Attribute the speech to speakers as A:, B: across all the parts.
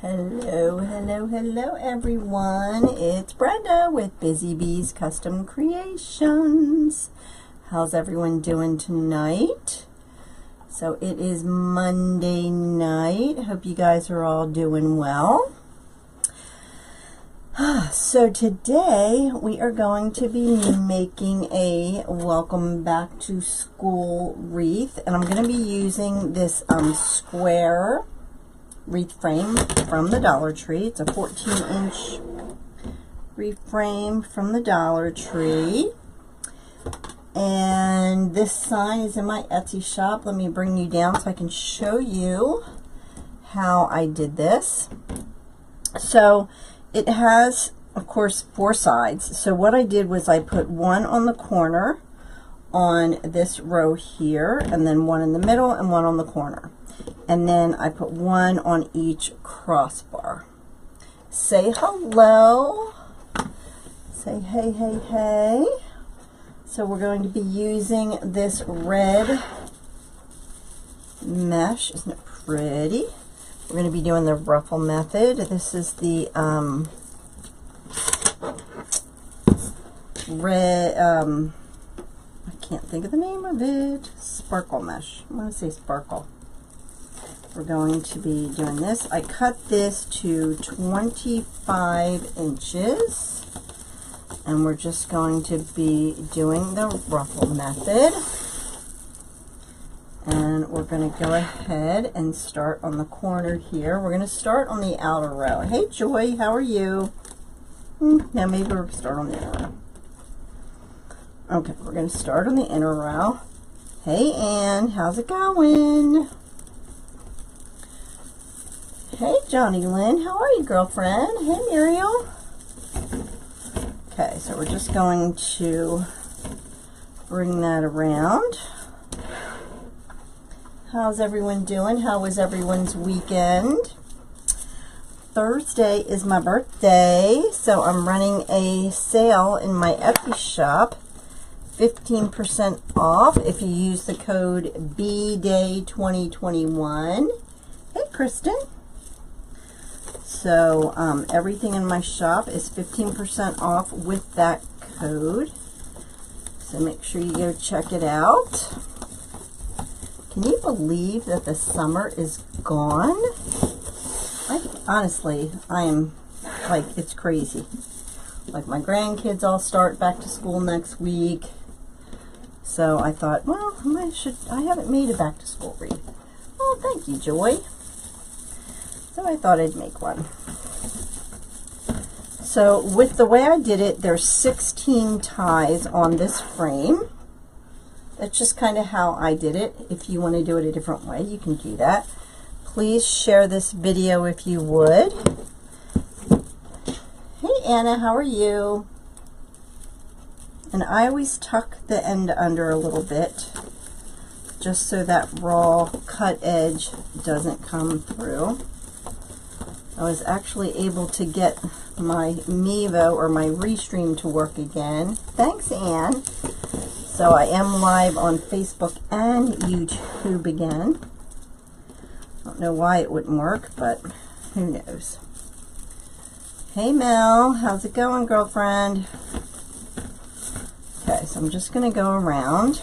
A: Hello, hello, hello everyone. It's Brenda with Busy Bees Custom Creations. How's everyone doing tonight? So it is Monday night. Hope you guys are all doing well. So today we are going to be making a welcome back to school wreath, and I'm going to be using this square wreath frame from the Dollar Tree. It's a 14-inch wreath frame from the Dollar Tree, and this sign is in my Etsy shop. Let me bring you down so I can show you how I did this. So it has, of course, 4 sides. So what I did was I put one on the corner on this row here, and then one in the middle and one on the corner. And then I put one on each crossbar. Say hello. Say hey, hey, hey. So we're going to be using this red mesh. Isn't it pretty? We're going to be doing the ruffle method. This is the red, I can't think of the name of it, sparkle mesh. I'm going to say sparkle. We're going to be doing this. I cut this to 25 inches, and we're just going to be doing the ruffle method. And we're going to go ahead and start on the corner here. We're going to start on the outer row. Hey Joy, how are you? Now maybe we're going to start on the inner row. Okay, we're going to start on the inner row. Hey Ann, how's it going? Hey Johnny Lynn, how are you, girlfriend? Hey Muriel. Okay, so we're just going to bring that around. How's everyone doing? How was everyone's weekend? Thursday is my birthday, so I'm running a sale in my Etsy shop. 15% off if you use the code BDAY2021. Hey Kristen. So everything in my shop is 15% off with that code. So make sure you go check it out. Can you believe that the summer is gone? Honestly, I am like, it's crazy. Like my grandkids all start back to school next week. So I thought, well, I haven't made a back to school wreath. Oh, thank you, Joy. So I thought I'd make one. So with the way I did it, there's 16 ties on this frame. That's just kind of how I did it. If you want to do it a different way, you can do that. Please share this video if you would. Hey Anna, how are you? And I always tuck the end under a little bit, just so that raw cut edge doesn't come through. I was actually able to get my Mevo or my Restream to work again. Thanks, Ann. So I am live on Facebook and YouTube again. I don't know why it wouldn't work, but who knows. Hey Mel, how's it going, girlfriend? Okay, so I'm just going to go around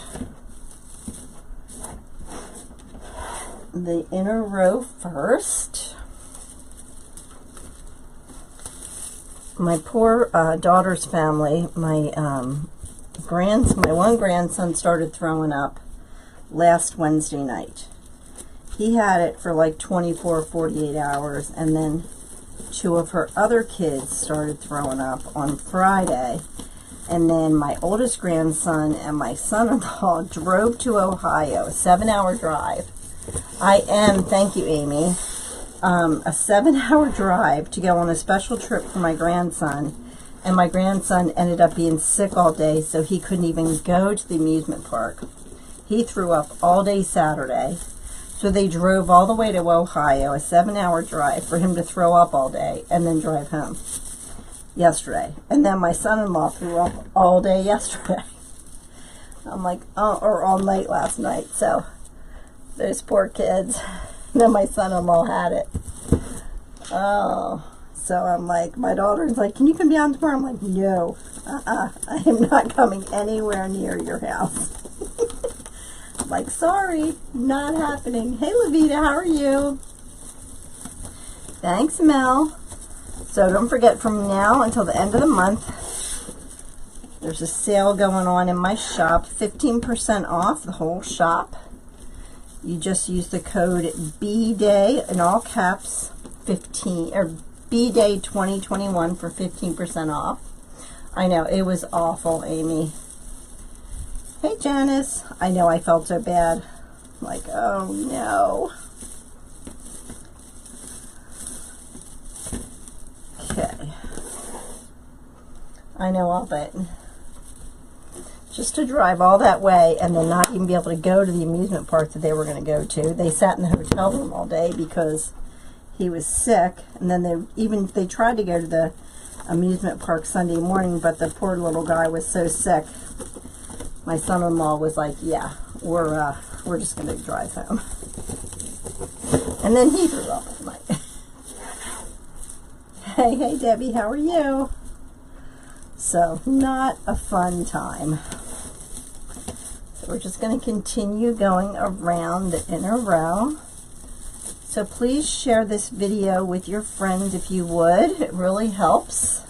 A: the inner row first. My poor daughter's family, my one grandson started throwing up last Wednesday night. He had it for like 24 or 48 hours, and then 2 of her other kids started throwing up on Friday. And then my oldest grandson and my son-in-law drove to Ohio, a 7-hour drive. Thank you, Amy. A 7-hour drive to go on a special trip for my grandson, and my grandson ended up being sick all day, so he couldn't even go to the amusement park. He threw up all day Saturday, so they drove all the way to Ohio, a 7-hour drive for him to throw up all day and then drive home yesterday. And then my son-in-law threw up all day yesterday. I'm like, or all night last night. So those poor kids. Then my son-in-law had it. Oh, so I'm like, my daughter's like, can you come down tomorrow? I'm like, no, I am not coming anywhere near your house. I'm like, sorry, not happening. Hey, Levita, how are you? Thanks, Mel. So don't forget, from now until the end of the month, there's a sale going on in my shop, 15% off the whole shop. You just use the code BDAY in all caps, 15 or BDAY 2021 for 15% off. I know it was awful, Amy. Hey, Janice. I know I felt so bad. Like, oh no. Okay. I know, I'll bet. Just to drive all that way and then not even be able to go to the amusement park that they were going to go to. They sat in the hotel room all day because he was sick, and then they tried to go to the amusement park Sunday morning, but the poor little guy was so sick. My son-in-law was like, yeah, we're just going to drive home. And then he threw up all night. Hey, Debbie, how are you? So, not a fun time. So we're just going to continue going around the inner row. So please share this video with your friends if you would. It really helps.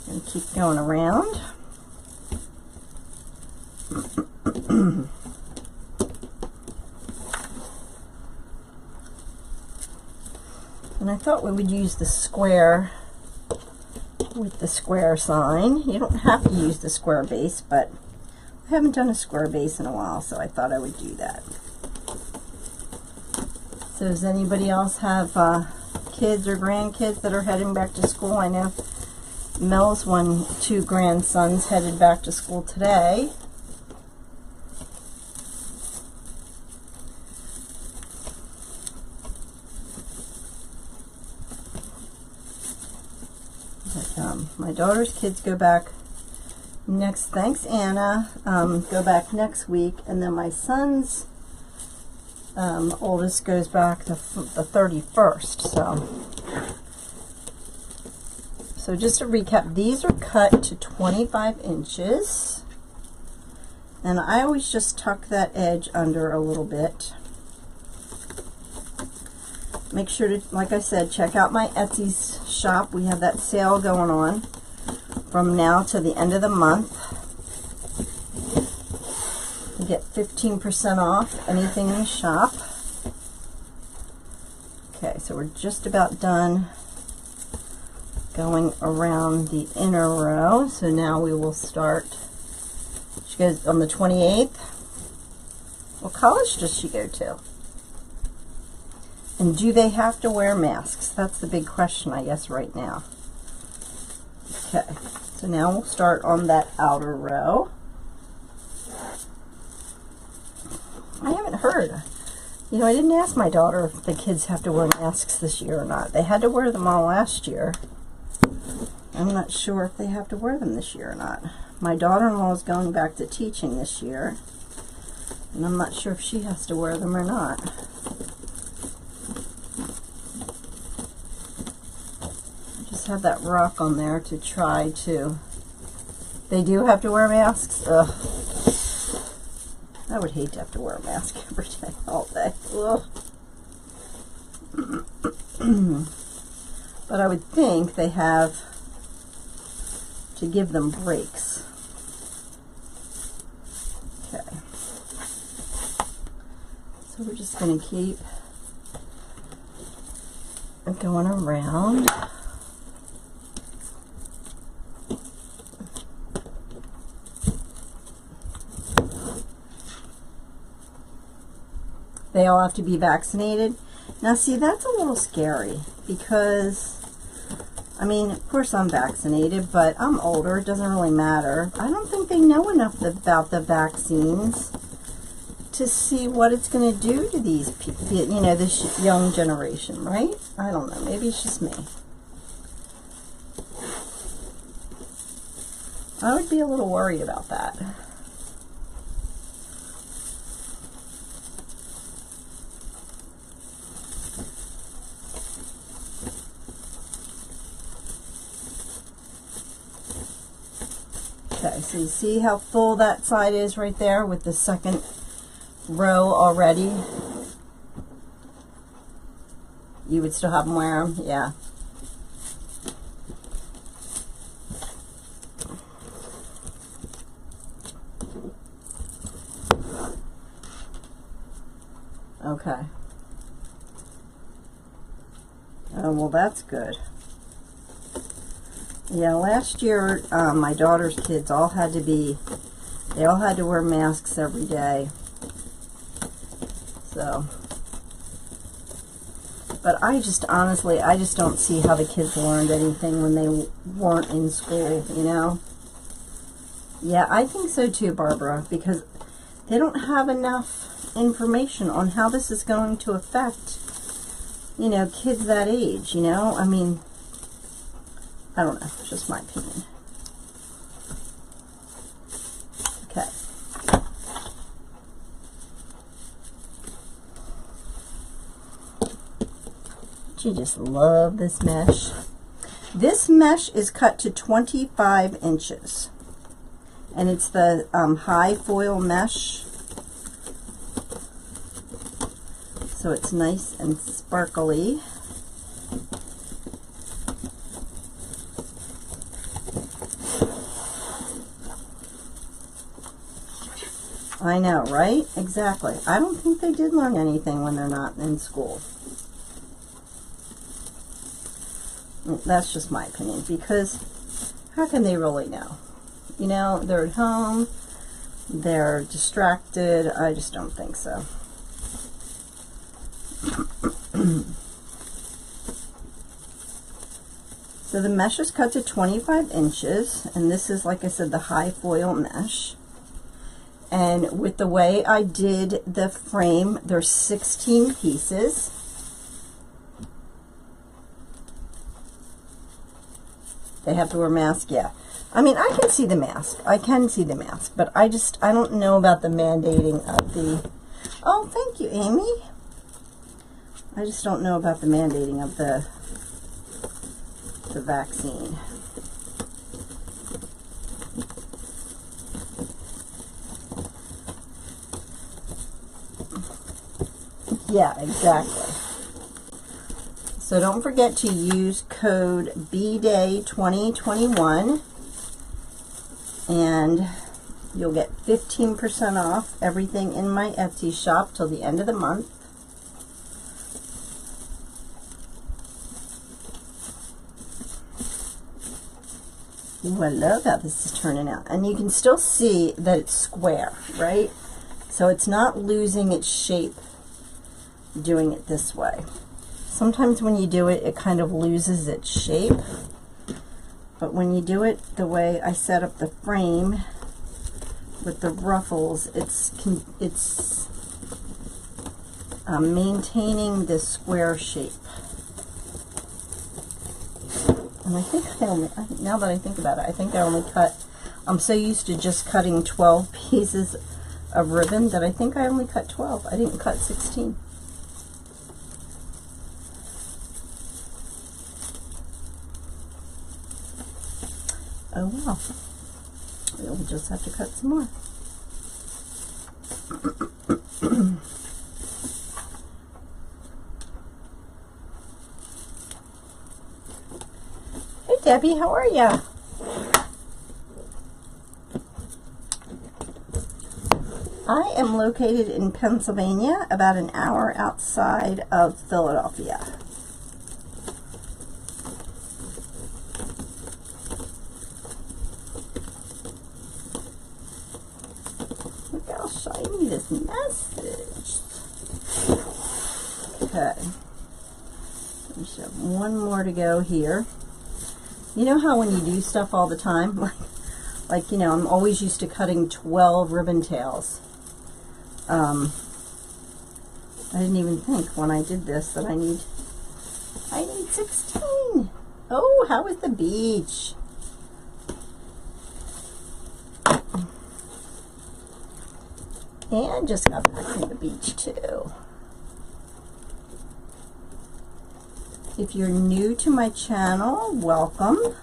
A: And keep going around. And I thought we would use the square with the square sign. You don't have to use the square base, but I haven't done a square base in a while, so I thought I would do that. So does anybody else have kids or grandkids that are heading back to school? I know Mel's two grandsons headed back to school today. My daughter's kids go back next, thanks Anna, go back next week, and then my son's oldest goes back the 31st. So just to recap, these are cut to 25 inches, and I always just tuck that edge under a little bit. Make sure to, like I said, check out my Etsy shop. We have that sale going on from now to the end of the month. You get 15% off anything in the shop. Okay, so we're just about done going around the inner row. So now we will start. She goes on the 28th. What college does she go to? And do they have to wear masks? That's the big question, I guess, right now. Okay, so now we'll start on that outer row. I haven't heard. You know, I didn't ask my daughter if the kids have to wear masks this year or not. They had to wear them all last year. I'm not sure if they have to wear them this year or not. My daughter-in-law is going back to teaching this year, and I'm not sure if she has to wear them or not. Have that rock on there to try to. They do have to wear masks. Ugh. I would hate to have to wear a mask every day, all day. Ugh. But I would think they have to give them breaks. Okay. So we're just going to keep going around. They all have to be vaccinated. Now see, that's a little scary because, I mean, of course I'm vaccinated, but I'm older. It doesn't really matter. I don't think they know enough about the vaccines to see what it's going to do to these people, you know, this young generation, right? I don't know. Maybe it's just me. I would be a little worried about that. Okay, so you see how full that side is right there with the second row already? You would still have them wear them? Yeah. Okay. Oh, well, that's good. Yeah, last year, my daughter's kids all had to wear masks every day. So, but honestly, I just don't see how the kids learned anything when they weren't in school, you know? Yeah, I think so too, Barbara, because they don't have enough information on how this is going to affect, you know, kids that age, you know? I mean, I don't know, it's just my opinion. Okay. You just love this mesh. This mesh is cut to 25 inches. And it's the high foil mesh. So it's nice and sparkly. I know, right? Exactly. I don't think they did learn anything when they're not in school. That's just my opinion, because how can they really know? You know, they're at home, they're distracted. I just don't think so. So the mesh is cut to 25 inches, and this is, like I said, the high foil mesh. And with the way I did the frame, there's 16 pieces. They have to wear masks, yeah. I mean, I can see the mask. I can see the mask, but I don't know about the mandating of the, oh, thank you, Amy. I just don't know about the mandating of the vaccine. Yeah, exactly. So don't forget to use code BDAY2021 and you'll get 15% off everything in my Etsy shop till the end of the month. Ooh, I love how this is turning out. And you can still see that it's square, right? So it's not losing its shape doing it this way. Sometimes when you do it, it kind of loses its shape. But when you do it the way I set up the frame with the ruffles, it's maintaining this square shape. And I think now that I think about it, I think I only cut, I'm so used to just cutting 12 pieces of ribbon that I think I only cut 12. I didn't cut 16. Oh well, we'll just have to cut some more. Hey Debbie, how are ya? I am located in Pennsylvania, about an hour outside of Philadelphia. Shiny this message. Okay. We should have one more to go here. You know how when you do stuff all the time, like you know, I'm always used to cutting 12 ribbon tails. I didn't even think when I did this that I need 16. Oh, how was the beach? And just got back from the beach too. If you're new to my channel, welcome.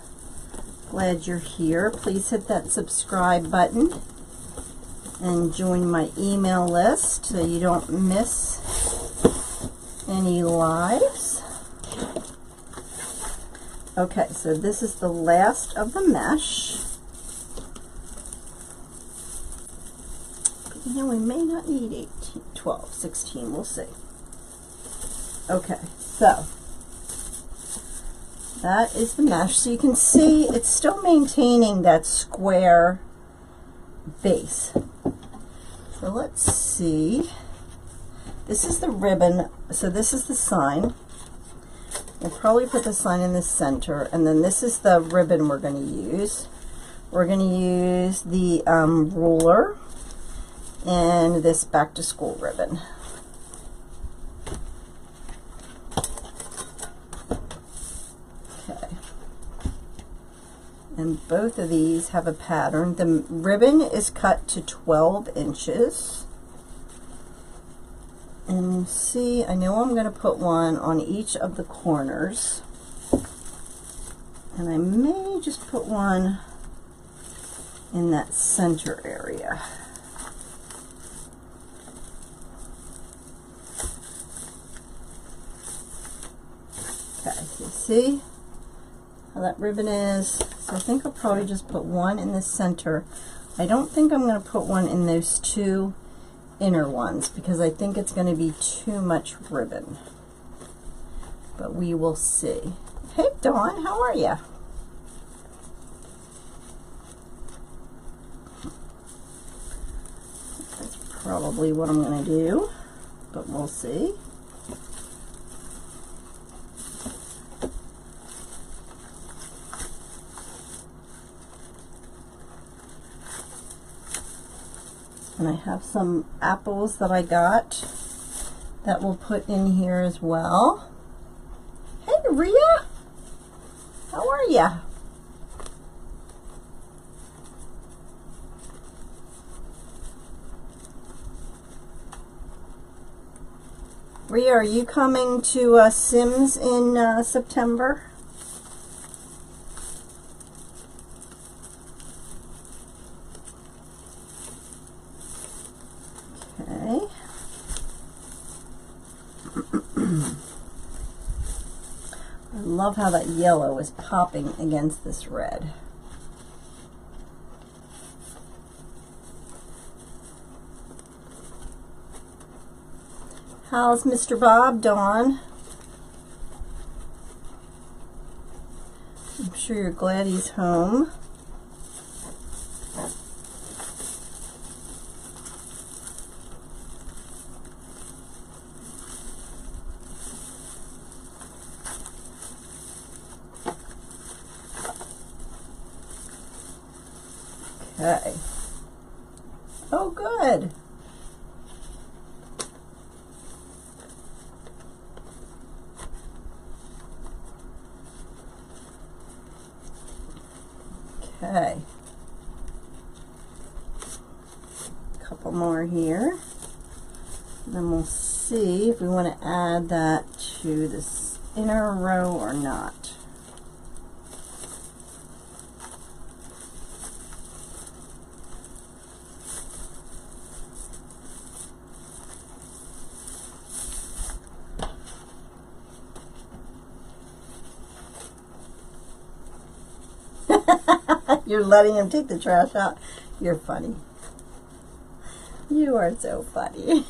A: Glad you're here. Please hit that subscribe button and join my email list so you don't miss any lives. Okay, so this is the last of the mesh. But, you know, we may not need 18, 12, 16, we'll see. Okay, so that is the mesh. So you can see it's still maintaining that square base. So let's see. This is the ribbon. So this is the sign. We'll probably put the sign in the center. And then this is the ribbon we're going to use. We're going to use the ruler and this back to school ribbon. And both of these have a pattern. The ribbon is cut to 12 inches. And we'll see, I know I'm going to put one on each of the corners. And I may just put one in that center area. Okay, you see how that ribbon is? So I think I'll probably just put one in the center. I don't think I'm going to put one in those two inner ones because I think it's going to be too much ribbon. But we will see. Hey Dawn, how are you? That's probably what I'm going to do, but we'll see. And I have some apples that I got that we'll put in here as well. Hey, Rhea, how are ya? Rhea, are you coming to Sims in September? Okay. I love how that yellow is popping against this red. How's Mr. Bob, Dawn? I'm sure you're glad he's home. Okay. Oh, good. Okay. A couple more here. And then we'll see if we want to add that to this inner row or not. You're letting him take the trash out. You're funny. You are so funny.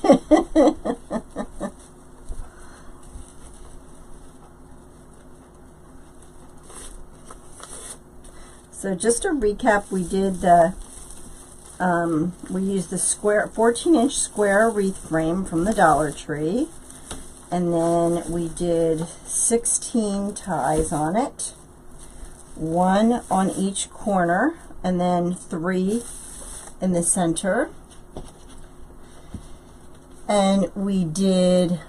A: So just to recap, we did the we used the square 14-inch square wreath frame from the Dollar Tree, and then we did 16 ties on it. One on each corner, and then 3 in the center. And we did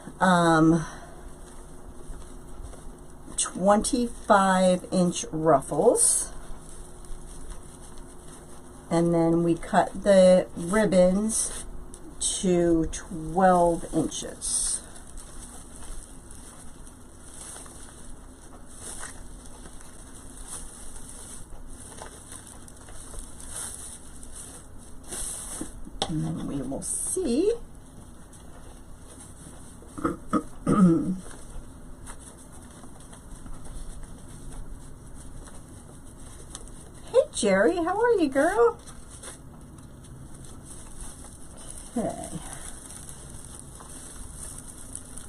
A: 25-inch ruffles. And then we cut the ribbons to 12 inches. And then we will see. Hey Jerry, how are you, girl? Okay.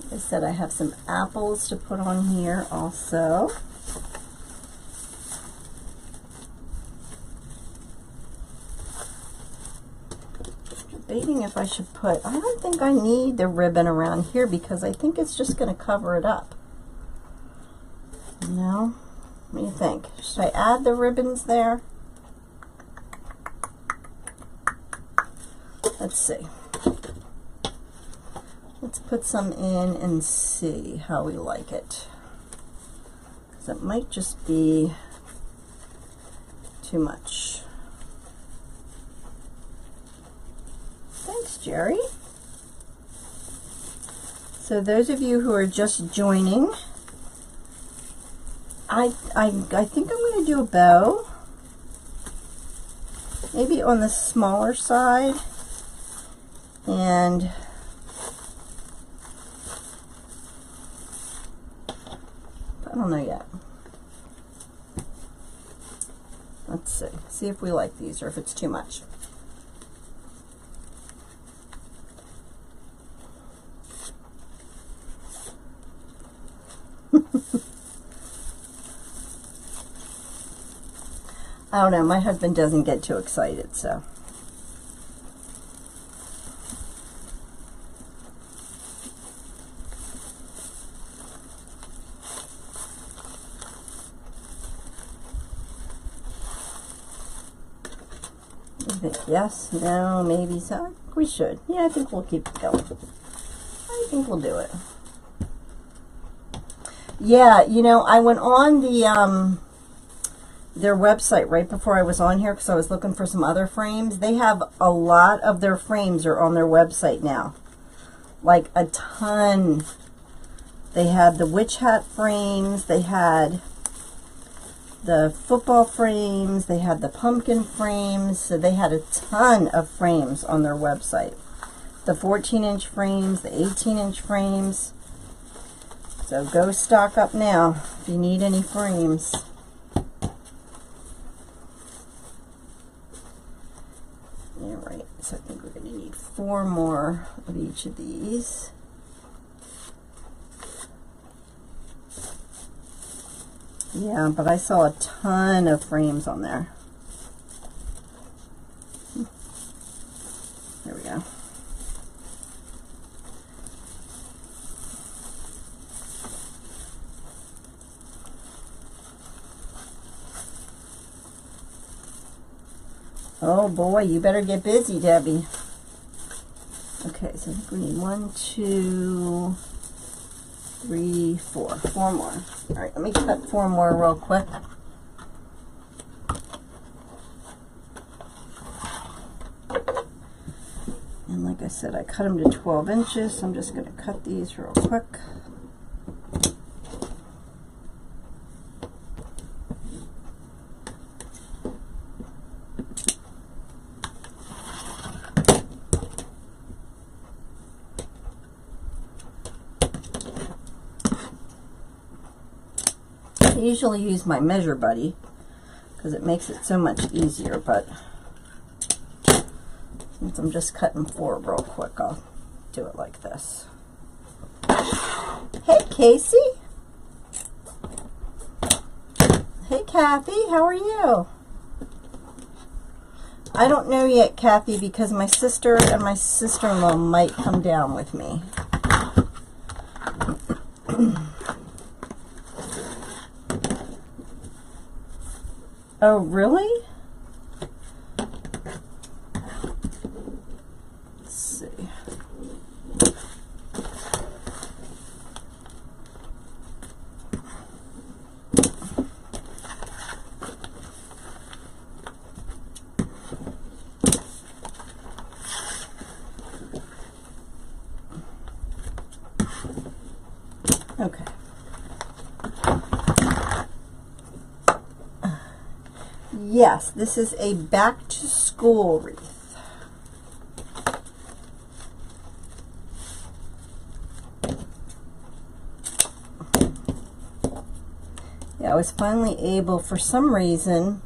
A: Like I said, I have some apples to put on here also. Debating if I should put, I don't think I need the ribbon around here because I think it's just going to cover it up. No? What do you think? Should I add the ribbons there? Let's see. Let's put some in and see how we like it. Because it might just be too much. Thanks, Jerry. So those of you who are just joining, I think I'm going to do a bow. Maybe on the smaller side. And I don't know yet. Let's see. See if we like these or if it's too much. I don't know, my husband doesn't get too excited, so. Yes, no, maybe so. We should. Yeah, I think we'll keep it going. I think we'll do it. Yeah, you know, I went on the their website right before I was on here because I was looking for some other frames. They have a lot of their frames are on their website now. Like a ton. They had the witch hat frames, they had the football frames, they had the pumpkin frames, so they had a ton of frames on their website. The 14-inch frames, the 18-inch frames. So go stock up now if you need any frames. Alright, so I think we're going to need 4 more of each of these. Yeah, but I saw a ton of frames on there. There we go. Oh boy, you better get busy, Debbie. Okay, so I think we need 1, 2, 3, 4. 4 more. All right, let me cut 4 more real quick. And like I said, I cut them to 12 inches, so I'm just going to cut these real quick. I usually use my measure buddy because it makes it so much easier, but since I'm just cutting 4 real quick, I'll do it like this. Hey Casey. Hey Kathy, how are you? I don't know yet, Kathy, because my sister and my sister-in-law might come down with me. Oh, really? Let's see. Okay. Yes, this is a back to school wreath. Yeah, I was finally able, for some reason,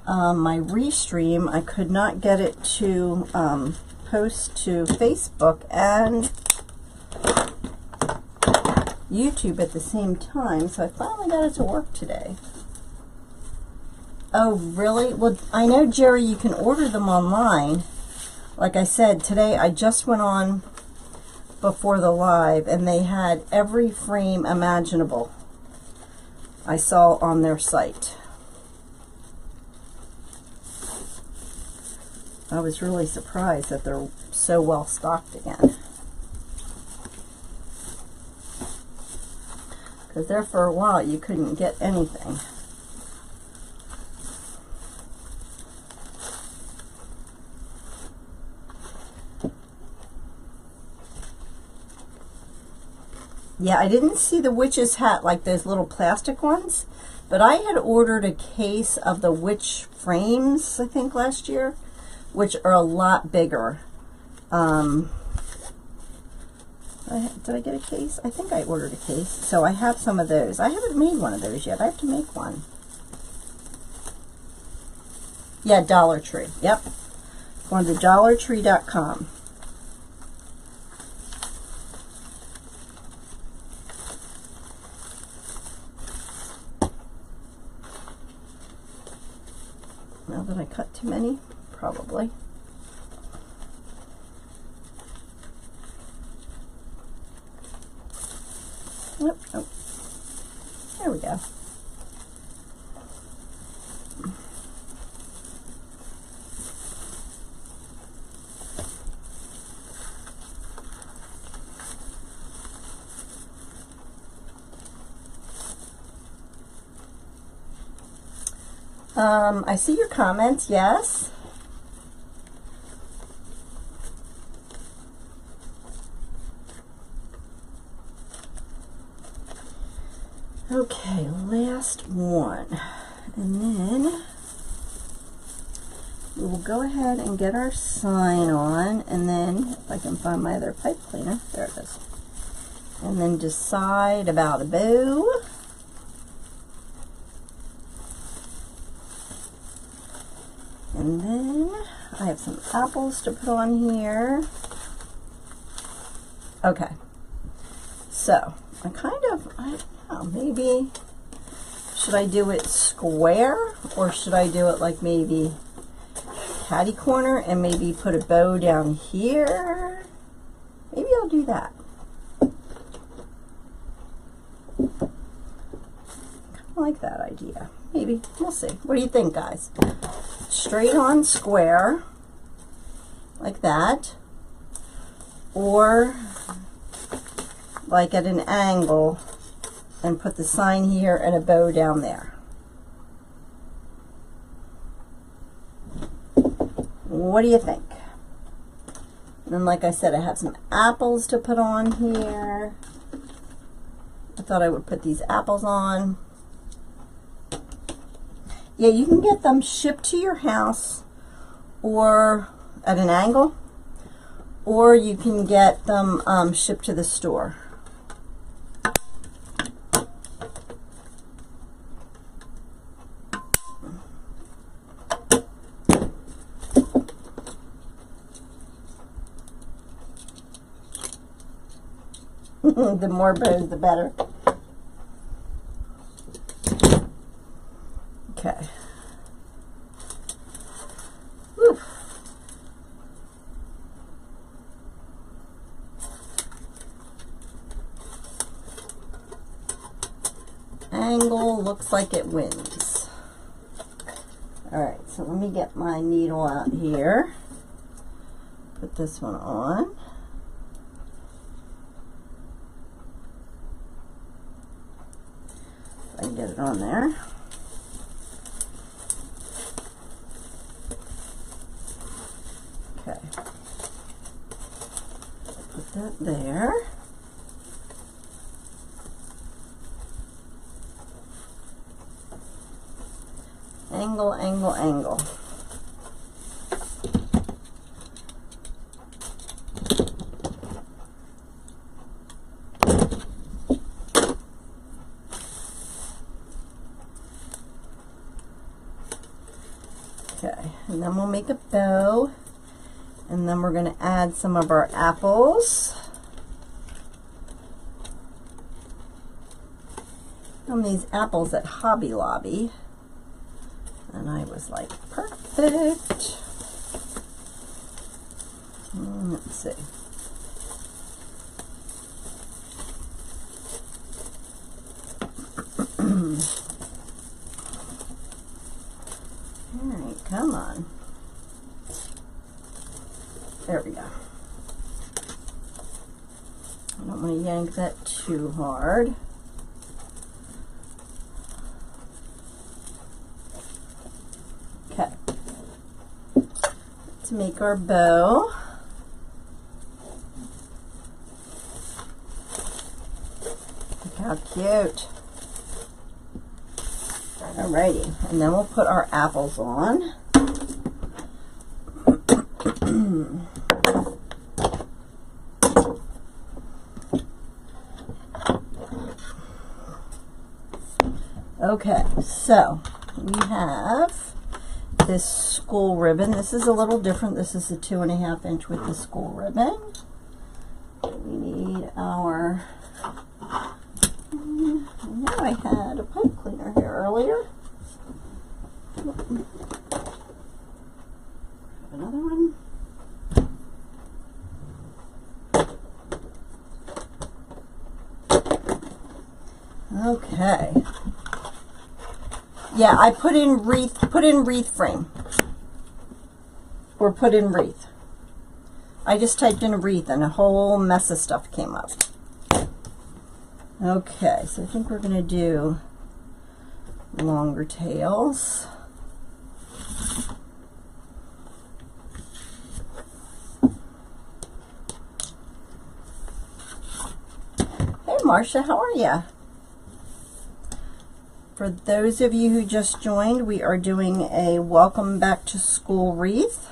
A: my Restream, I could not get it to post to Facebook and YouTube at the same time, so I finally got it to work today. Oh, really? Well, I know, Jerry, you can order them online. Like I said, today I just went on before the live, and they had every frame imaginable I saw on their site. I was really surprised that they're so well stocked again. Because there for a while you couldn't get anything. Yeah, I didn't see the witch's hat like those little plastic ones, but I had ordered a case of the witch frames, I think, last year, which are a lot bigger. Did I get a case? I think I ordered a case, so I have some of those. I haven't made one of those yet. I have to make one. Yeah, Dollar Tree. Yep. Going to dollartree.com. Now that I cut too many, probably. Yep. Oh. There we go. I see your comments, yes. Okay, last one. And then we will go ahead and get our sign on, and then if I can find my other pipe cleaner, there it is. And then decide about a bow. And then I have some apples to put on here. Okay, so I don't know, maybe, should I do it square, or should I do it like maybe catty corner and maybe put a bow down here? Maybe I'll do that. Kind of like that idea. Maybe, we'll see. What do you think, guys? Straight on square, like that, or like at an angle and put the sign here and a bow down there. What do you think? And then, like I said, I have some apples to put on here. I thought I would put these apples on. Yeah, you can get them shipped to your house, or at an angle, or you can get them shipped to the store. The more bows, the better. Okay. Whew. Angle looks like it wins. Alright, so let me get my needle out here. Put this one on. I can get it on there. Okay. Put that there. Angle, angle, angle. and then we'll make a bow, and then we're going to add some of our apples. On these apples at Hobby Lobby, and I was like, perfect. Let's see. All right, come on. There we go. I don't want to yank that too hard. Okay. Let's make our bow. Look how cute. Alrighty, and then we'll put our apples on. Okay, so we have this school ribbon. This is a little different. This is a 2.5 inch with the school ribbon. We need our, I know I had a pipe cleaner here earlier. Another one. Okay. Yeah, I put in wreath frame. Or put in wreath. I just typed in a wreath and a whole mess of stuff came up. Okay, so I think we're going to do longer tails. Hey Marcia, how are you? For those of you who just joined, we are doing a welcome back to school wreath.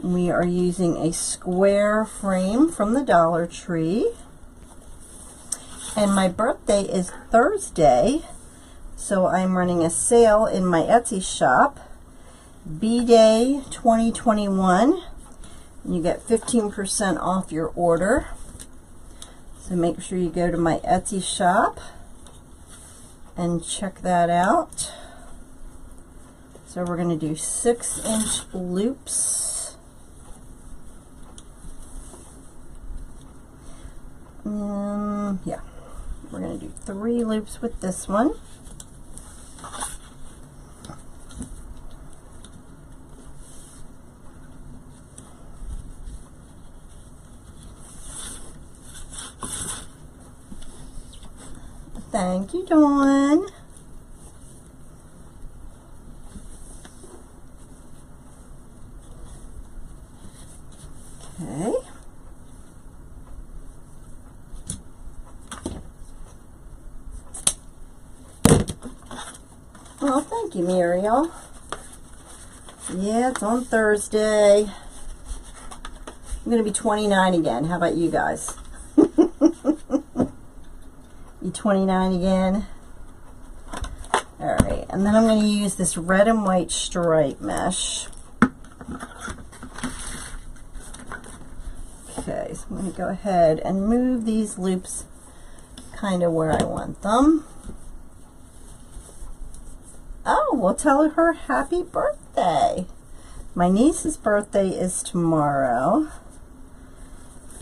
A: We are using a square frame from the Dollar Tree. And my birthday is Thursday, so I'm running a sale in my Etsy shop, B-Day 2021. You get 15% off your order. So make sure you go to my Etsy shop and check that out. So we're going to do 6-inch loops. Yeah, we're going to do 3 loops with this one. Thank you, Dawn. Okay. Oh, thank you, Muriel. Yeah, it's on Thursday. I'm going to be 29 again. How about you guys? You 29 again? Alright, and then I'm going to use this red and white stripe mesh. Okay, so I'm going to go ahead and move these loops kind of where I want them. Oh, we'll tell her happy birthday. My niece's birthday is tomorrow.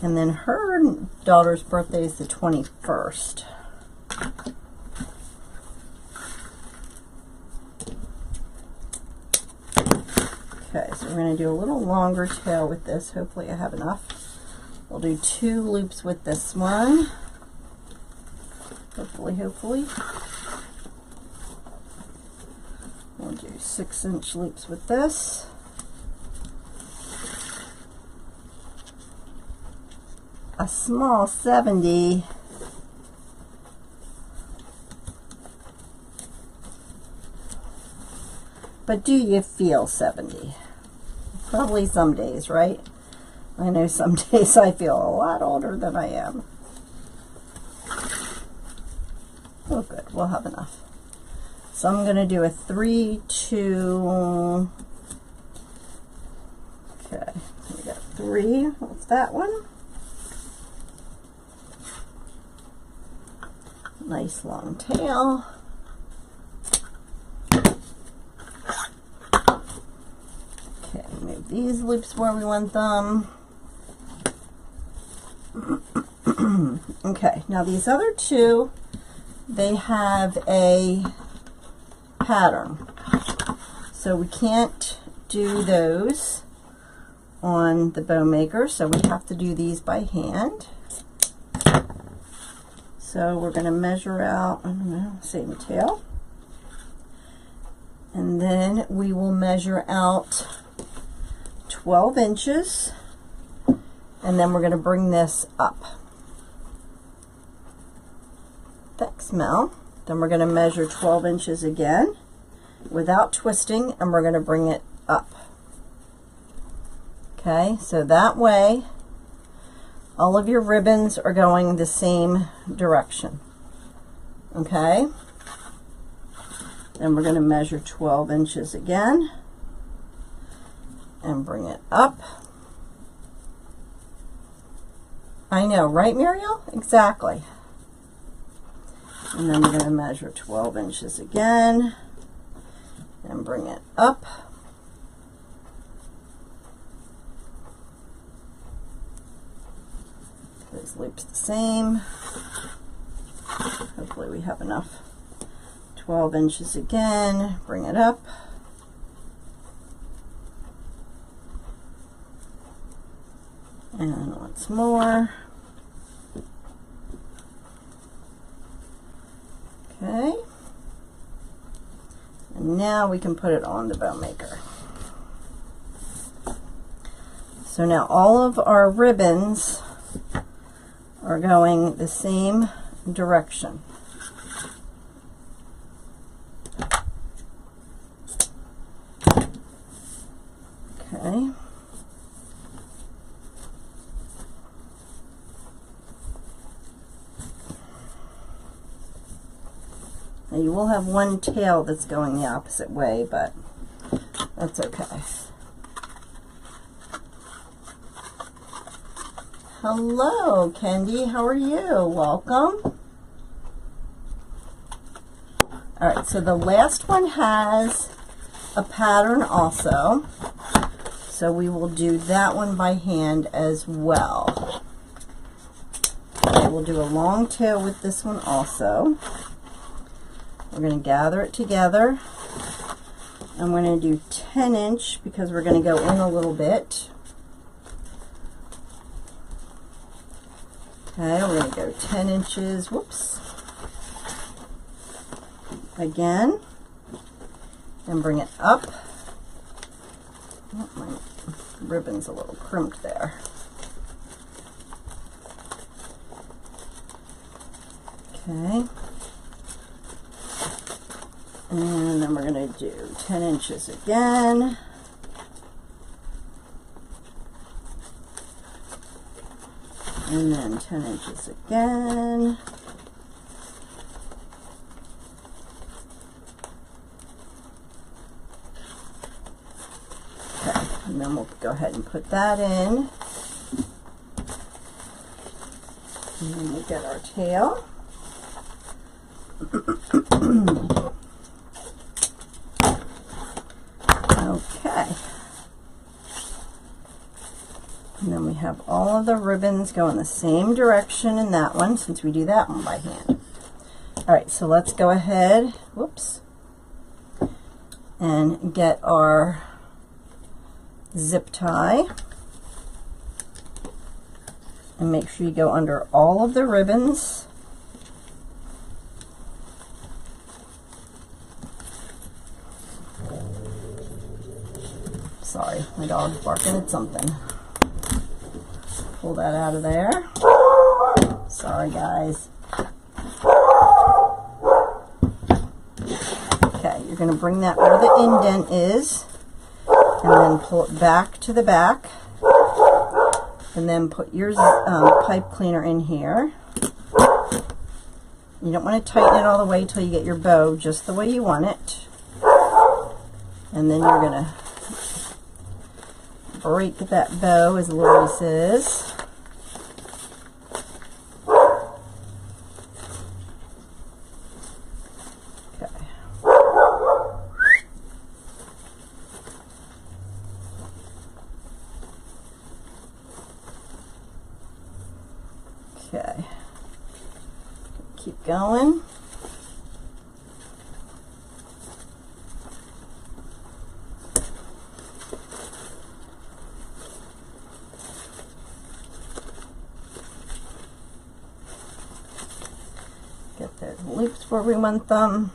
A: And then her daughter's birthday is the 21st. Okay, so we're going to do a little longer tail with this. Hopefully I have enough. We'll do 2 loops with this one. Hopefully. We'll do 6-inch loops with this. A small 70. But do you feel 70? Probably some days, right? I know some days I feel a lot older than I am. Oh good, we'll have enough. So I'm going to do a 3, 2, okay, so we got 3, what's that one? Nice long tail. Okay, move these loops where we want them. Okay, now these other two, they have a pattern. So we can't do those on the bow maker, so we have to do these by hand. So we're going to measure out, I don't know, same tail. And then we will measure out 12 inches. And then we're going to bring this up. Thanks, Mel. Then we're going to measure 12 inches again without twisting, and we're going to bring it up. Okay, so that way all of your ribbons are going the same direction. Okay, then we're going to measure 12 inches again and bring it up. I know, right, Muriel? Exactly. And then we're going to measure 12 inches again and bring it up. Those loops the same. Hopefully we have enough. 12 inches again, bring it up. And once more. Okay. And now we can put it on the bow maker. So now all of our ribbons are going the same direction. Okay. Now you will have one tail that's going the opposite way, but that's okay. Hello, Kendi. How are you? Welcome. All right, so the last one has a pattern also. So we will do that one by hand as well. Okay, we'll do a long tail with this one also. We're going to gather it together. I'm going to do 10-inch because we're going to go in a little bit. Okay, we're going to go 10 inches, whoops, again, and bring it up. Oh, my ribbon's a little crimped there. Okay. And then we're going to do 10 inches again. And then 10 inches again. Okay, and then we'll go ahead and put that in. And then we'll get our tail. Okay. And then we have all of the ribbons go in the same direction in that one, since we do that one by hand. All right, so let's go ahead, whoops, and get our zip tie. And make sure you go under all of the ribbons. Sorry, my dog's barking at something. Pull that out of there. Sorry, guys. Okay, you're going to bring that where the indent is, and then pull it back to the back, and then put your pipe cleaner in here. You don't want to tighten it all the way till you get your bow just the way you want it. And then you're going to break that bow, as Lori says. Okay. Okay. Keep going. Get those loops where we want them.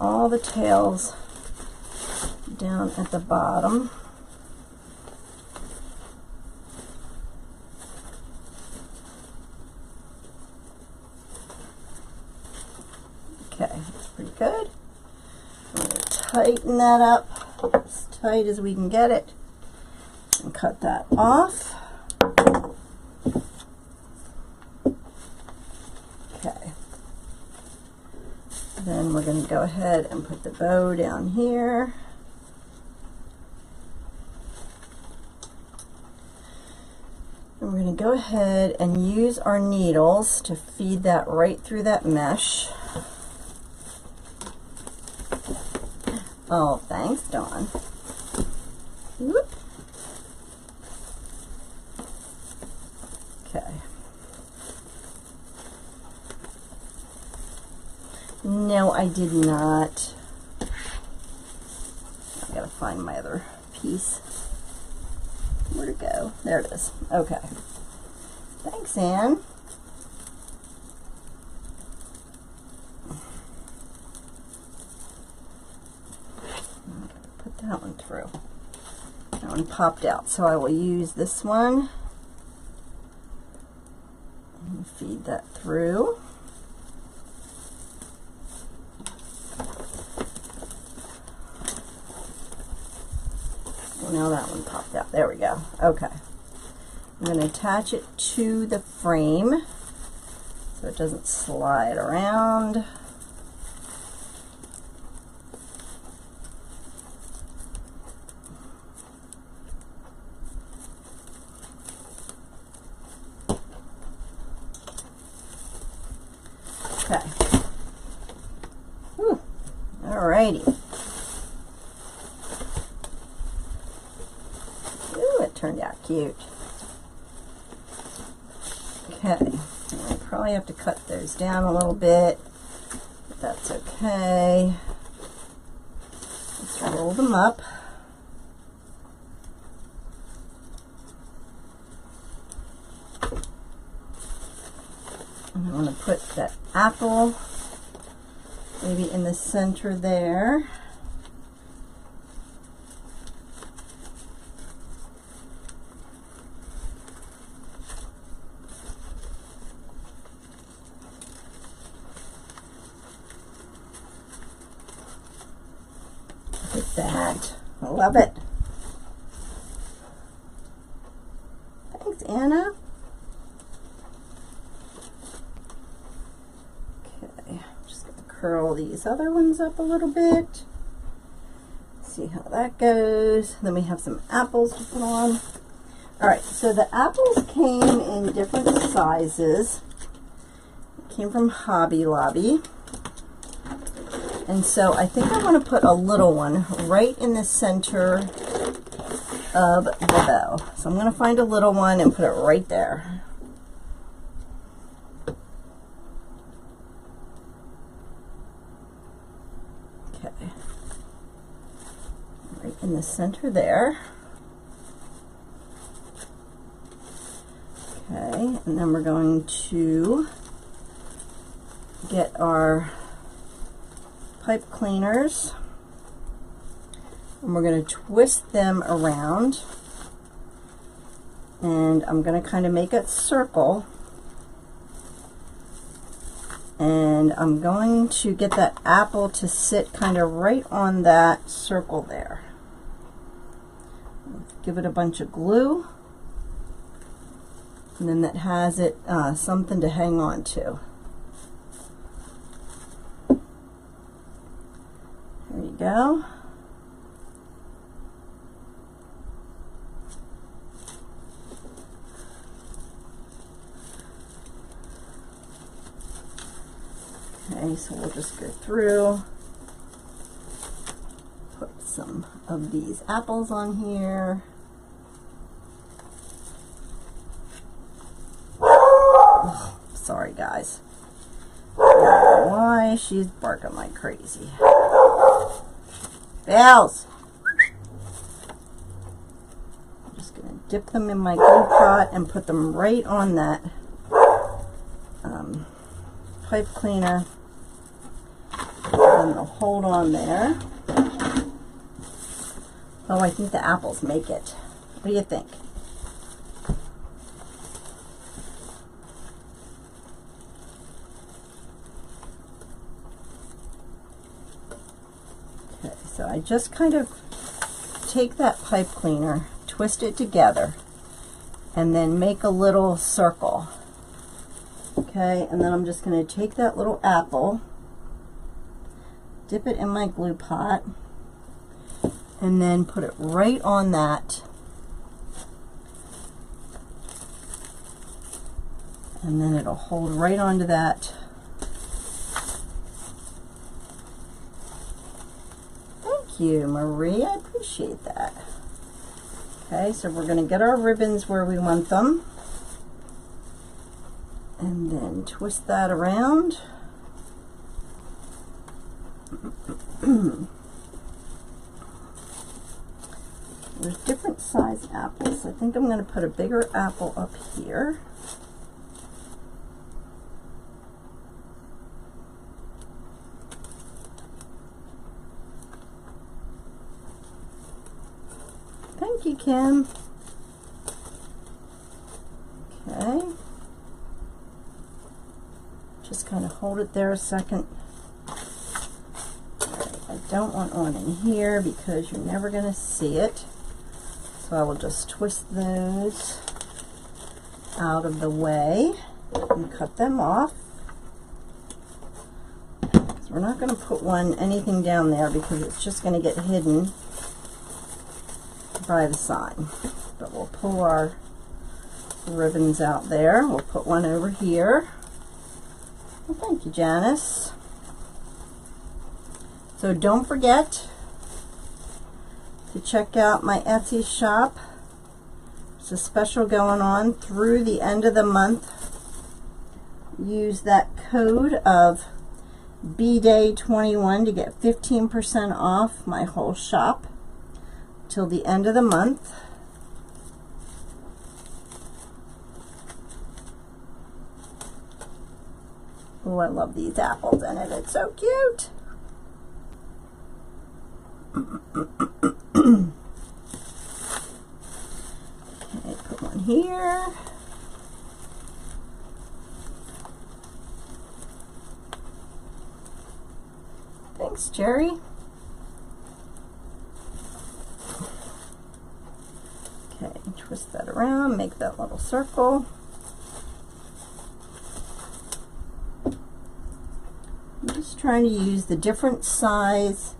A: All the tails down at the bottom. Okay, that's pretty good. I'm going to tighten that up as tight as we can get it and cut that off. Okay. Then we're going to go ahead and put the bow down here. And we're going to go ahead and use our needles to feed that right through that mesh. Oh, thanks, Dawn. Whoop. Okay. No, I did not. I gotta find my other piece. Where'd it go? There it is. Okay. Thanks, Anne. Put that one through. That one popped out, so I will use this one and feed that through. Now that one popped out. There we go. Okay. I'm going to attach it to the frame so it doesn't slide around. Okay. Whew. Alrighty. Turned out cute. Okay, I probably have to cut those down a little bit, but that's okay. Let's roll them up. And I want to put that apple maybe in the center there. That. I love it. Thanks, Anna. Okay, just going to curl these other ones up a little bit. See how that goes. Then we have some apples to put on. Alright, so the apples came in different sizes. Came from Hobby Lobby. And so I think I want to put a little one right in the center of the bow. So I'm going to find a little one and put it right there. Okay. Right in the center there. Okay, and then we're going to get our pipe cleaners, and we're going to twist them around, and I'm going to kind of make a circle, and I'm going to get that apple to sit kind of right on that circle there. Give it a bunch of glue, and then that has it something to hang on to. There you go. Okay, so we'll just go through, put some of these apples on here. Oh, sorry guys. I don't know why she's barking like crazy. Bells! I'm just going to dip them in my glue pot and put them right on that pipe cleaner. And they'll hold on there. Oh, I think the apples make it. What do you think? Okay, so I just kind of take that pipe cleaner, twist it together, and then make a little circle. Okay, and then I'm just going to take that little apple, dip it in my glue pot, and then put it right on that. And then it'll hold right onto that. Thank you, Marie. I appreciate that. Okay, so we're going to get our ribbons where we want them. And then twist that around. There's different size apples. I think I'm going to put a bigger apple up here. Thank you, Kim. Okay. Just kind of hold it there a second. I don't want one in here because you're never going to see it. So I will just twist those out of the way and cut them off. So we're not going to put anything down there because it's just going to get hidden by the sign. But we'll pull our ribbons out there. We'll put one over here. Well, thank you, Janice. So don't forget to check out my Etsy shop. There's a special going on through the end of the month. Use that code of BDAY21 to get 15% off my whole shop till the end of the month. Oh, I love these apples in it. It's so cute. Okay, put one here. Thanks, Jerry. Okay, twist that around, make that little circle. I'm just trying to use the different size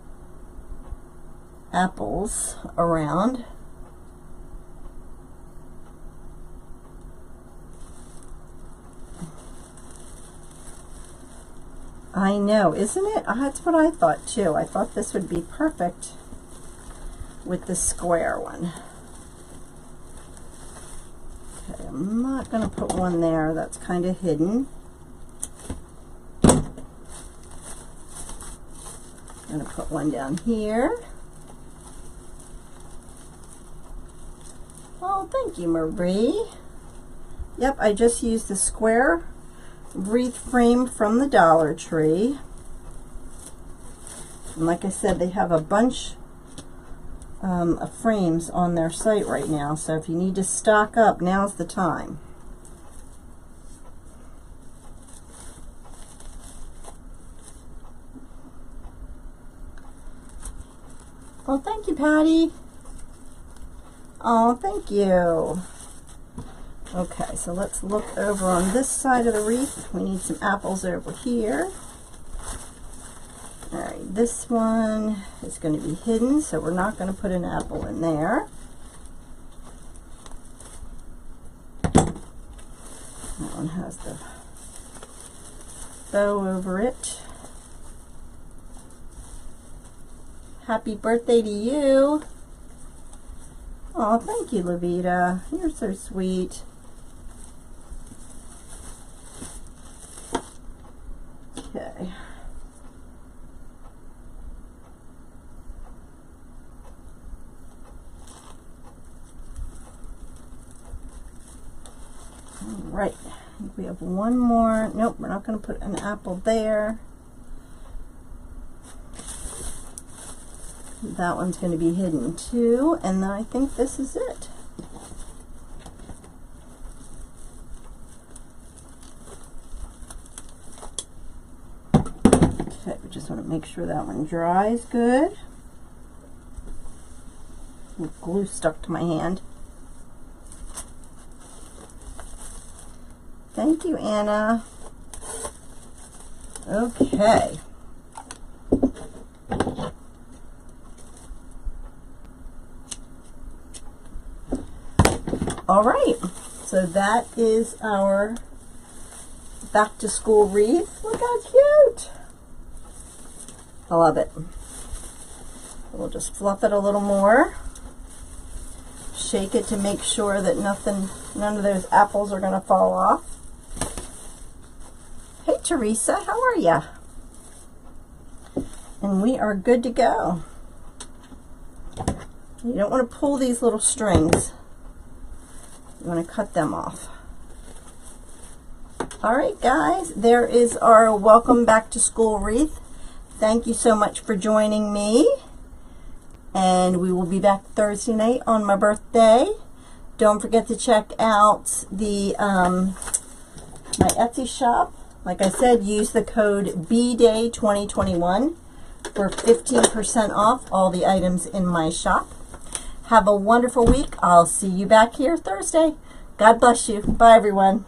A: apples around. I know, isn't it? That's what I thought too. I thought this would be perfect with the square one. Okay, I'm not going to put one there. That's kind of hidden. I'm going to put one down here. Oh, thank you, Marie. Yep, I just used the square wreath frame from the Dollar Tree. And like I said, they have a bunch of frames on their site right now, so if you need to stock up, now's the time. Well, thank you, Patty. Oh, thank you. Okay, so let's look over on this side of the wreath. We need some apples over here. All right, this one is going to be hidden, so we're not going to put an apple in there. That one has the bow over it. Happy birthday to you. Oh, thank you, Levita. You're so sweet. Okay. All right. I think we have one more. Nope, we're not going to put an apple there. That one's going to be hidden too, and then I think this is it. Okay, we just want to make sure that one dries good. With glue stuck to my hand. Thank you, Anna. Okay. All right, so that is our back to school wreath. Look how cute. I love it. We'll just fluff it a little more. Shake it to make sure that none of those apples are going to fall off. Hey Teresa, how are ya? And we are good to go. You don't want to pull these little strings. You want to cut them off. All right, guys, there is our welcome back to school wreath. Thank you so much for joining me. And we will be back Thursday night on my birthday. Don't forget to check out the my Etsy shop. Like I said, use the code BDAY2021 for 15% off all the items in my shop. Have a wonderful week. I'll see you back here Thursday. God bless you. Bye, everyone.